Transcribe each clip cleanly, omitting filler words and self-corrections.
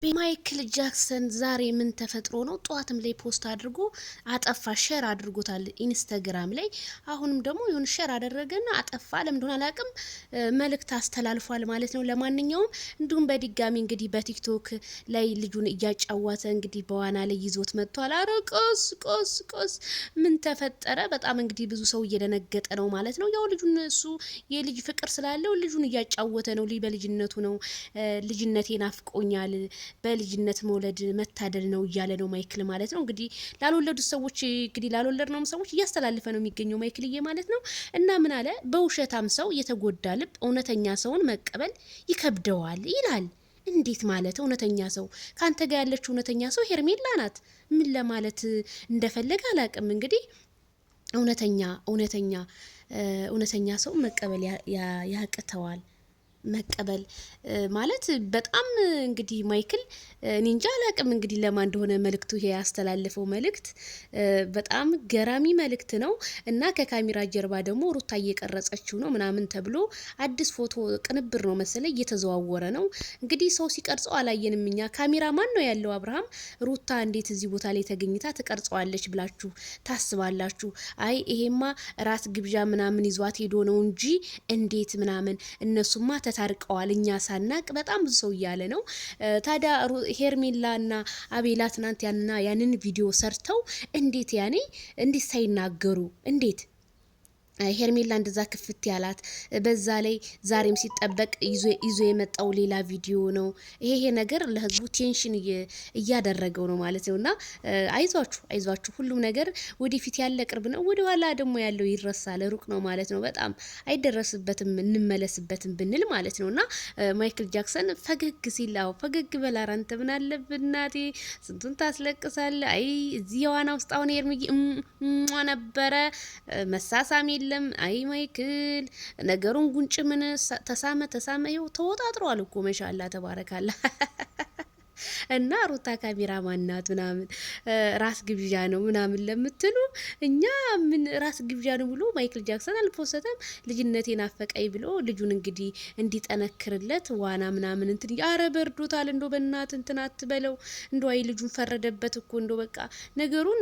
ማይክል ጃክሰን ዛሬ ምን ተፈጥሮ ነው? ጧትም ላይ ፖስት አድርጎ አጠፋ፣ ሼር አድርጎታል ኢንስታግራም ላይ። አሁንም ደግሞ ይሁን ሼር አደረገና አጠፋ። ለምንድን አላውቅም፣ መልእክት አስተላልፏል ማለት ነው። ለማንኛውም እንዲሁም በድጋሚ እንግዲህ በቲክቶክ ላይ ልጁን እያጫወተ እንግዲህ በዋና ላይ ይዞት መጥቷል። አረ ቆስ ቆስ ቆስ ምን ተፈጠረ? በጣም እንግዲህ ብዙ ሰው እየደነገጠ ነው ማለት ነው። ያው ልጁን እሱ የልጅ ፍቅር ስላለው ልጁን እያጫወተ ነው። በልጅነቱ ነው ልጅነቴ ናፍቆኛል በልጅነት መውለድ መታደል ነው እያለ ነው ማይክል ማለት ነው። እንግዲህ ላልወለዱ ሰዎች እንግዲህ ላልወለድነውም ሰዎች እያስተላለፈ ነው የሚገኘው ማይክልዬ ማለት ነው። እና ምን አለ፣ በውሸታም ሰው የተጎዳ ልብ እውነተኛ ሰውን መቀበል ይከብደዋል ይላል። እንዴት ማለት? እውነተኛ ሰው ካንተ ጋር ያለችው እውነተኛ ሰው ሄርሜላ ናት። ምን ለማለት እንደፈለገ አላቅም። እንግዲህ እውነተኛ ሰው መቀበል ያቅተዋል። መቀበል ማለት በጣም እንግዲህ ማይክል እኔ እንጃ አላቅም እንግዲህ ለማን እንደሆነ መልእክቱ ይሄ ያስተላለፈው መልእክት በጣም ገራሚ መልእክት ነው። እና ከካሜራ ጀርባ ደግሞ ሩታ እየቀረጸችው ነው ምናምን ተብሎ አዲስ ፎቶ ቅንብር ነው መሰለኝ እየተዘዋወረ ነው። እንግዲህ ሰው ሲቀርጸው አላየንም እኛ። ካሜራ ማን ነው ያለው? አብርሃም። ሩታ እንዴት እዚህ ቦታ ላይ ተገኝታ ትቀርጸዋለች ብላችሁ ታስባላችሁ? አይ ይሄማ ራስ ግብዣ ምናምን ይዟት ሄዶ ነው እንጂ እንዴት ምናምን እነሱማ ተታርቀዋል እኛ ሳናቅ በጣም ብዙ ሰው እያለ ነው። ታዲያ ሄርሜላ እና አቤላ ትናንት ያንን ቪዲዮ ሰርተው እንዴት ሳይናገሩ እንዴት ሄርሜላ እንደዛ ክፍት ያላት? በዛ ላይ ዛሬም ሲጠበቅ ይዞ የመጣው ሌላ ቪዲዮ ነው። ይሄ ነገር ለህዝቡ ቴንሽን እያደረገው ነው ማለት ነው። እና አይዟችሁ ሁሉም ነገር ወደፊት ያለ ቅርብ ነው፣ ወደ ኋላ ደግሞ ያለው ይረሳል፣ ሩቅ ነው ማለት ነው። በጣም አይደረስበትም እንመለስበትም ብንል ማለት ነው። እና ማይክል ጃክሰን ፈገግ ሲላው ፈገግ በላር አንተ ምን አለብህ እናቴ፣ ስንቱን ታስለቅሳለ። አይ እዚህ የዋና ውስጥ አሁን ሄርሜ ነበረ መሳሳም አይ ማይክል ነገሩን ጉንጭ ምን ተሳመ ይኸው ተወጣጥሯል እኮ መሻላ ተባረካላ። እና ሩታ ካሜራ ማናት ምናምን ራስ ግብዣ ነው ምናምን ለምትሉ እኛ ምን ራስ ግብዣ ነው ብሎ ማይክል ጃክሰን አልፖሰተም። ልጅነቴ ናፈቀኝ ብሎ ልጁን እንግዲህ እንዲጠነክርለት ዋና ምናምን እንትን ያረ በርዶታል። እንዶ በእናት እንትን አትበለው እንዶ አይ ልጁን ፈረደበት እኮ እንዶ በቃ ነገሩን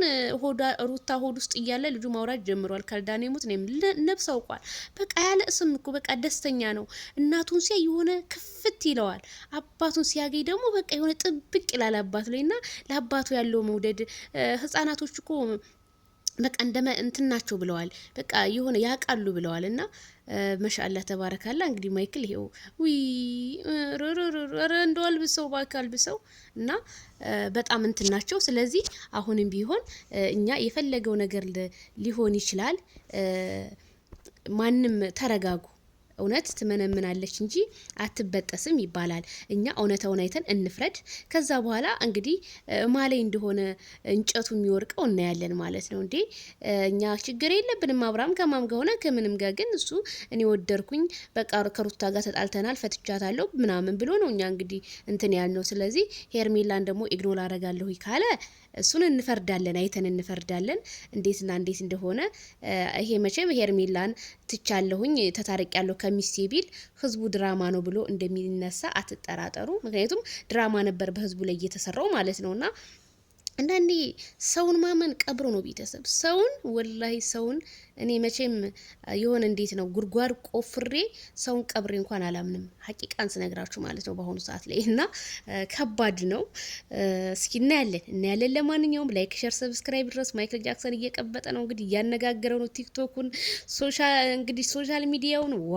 ሩታ ሆድ ውስጥ እያለ ልጁ ማውራት ጀምሯል። ካልዳኔ ሙት ነው ነብስ አውቋል። በቃ ያለ እስም እኮ በቃ ደስተኛ ነው። እናቱን ሲያይ የሆነ ክፍት ይለዋል። አባቱን ሲያገኝ ደግሞ በቃ የሆነ ጥብቅ ይላል አባቱ ላይ። እና ለአባቱ ያለው መውደድ ህፃናቶች እኮ በቃ እንትን ናቸው ብለዋል። በቃ የሆነ ያቃሉ ብለዋል። እና ማሻአላ ተባረካላ። እንግዲህ ማይክል ይሄው እንደዋል ብሰው ባካል ብሰው እና በጣም እንትን ናቸው። ስለዚህ አሁንም ቢሆን እኛ የፈለገው ነገር ሊሆን ይችላል። ማንም ተረጋጉ። እውነት ትመነምናለች እንጂ አትበጠስም ይባላል። እኛ እውነታውን አይተን እንፍረድ። ከዛ በኋላ እንግዲህ ማላይ እንደሆነ እንጨቱ የሚወርቀው እናያለን ማለት ነው። እንዴ እኛ ችግር የለብንም። አብርሃም ከማም ጋር ሆነ ከምንም ጋር ግን እሱ እኔ ወደርኩኝ በቃ ከሩታ ጋር ተጣልተናል ፈትቻታለሁ ምናምን ብሎ ነው እኛ እንግዲህ እንትን ያልነው። ስለዚህ ሄርሜላን ደግሞ ኢግኖር አደርጋለሁ ካለ እሱን እንፈርዳለን፣ አይተን እንፈርዳለን እንዴትና እንዴት እንደሆነ። ይሄ መቼም ሄርሜላን ትቻለሁኝ ተታርቂያለሁ ከሚስቴ ቢል ህዝቡ ድራማ ነው ብሎ እንደሚነሳ አትጠራጠሩ። ምክንያቱም ድራማ ነበር በህዝቡ ላይ እየተሰራው ማለት ነውና አንዳንዴ ሰውን ማመን ቀብሮ ነው። ቤተሰብ ሰውን ወላሂ ሰውን እኔ መቼም የሆነ እንዴት ነው ጉድጓድ ቆፍሬ ሰውን ቀብሬ እንኳን አላምንም። ሀቂቃን ስነግራችሁ ማለት ነው በአሁኑ ሰዓት ላይ እና ከባድ ነው። እስኪ እናያለን። ለማንኛውም ላይክ፣ ሼር፣ ሰብስክራይብ ድረስ ማይክል ጃክሰን እየቀበጠ ነው እንግዲህ እያነጋገረው ነው ቲክቶኩን ሶሻል ሚዲያውን። ዋው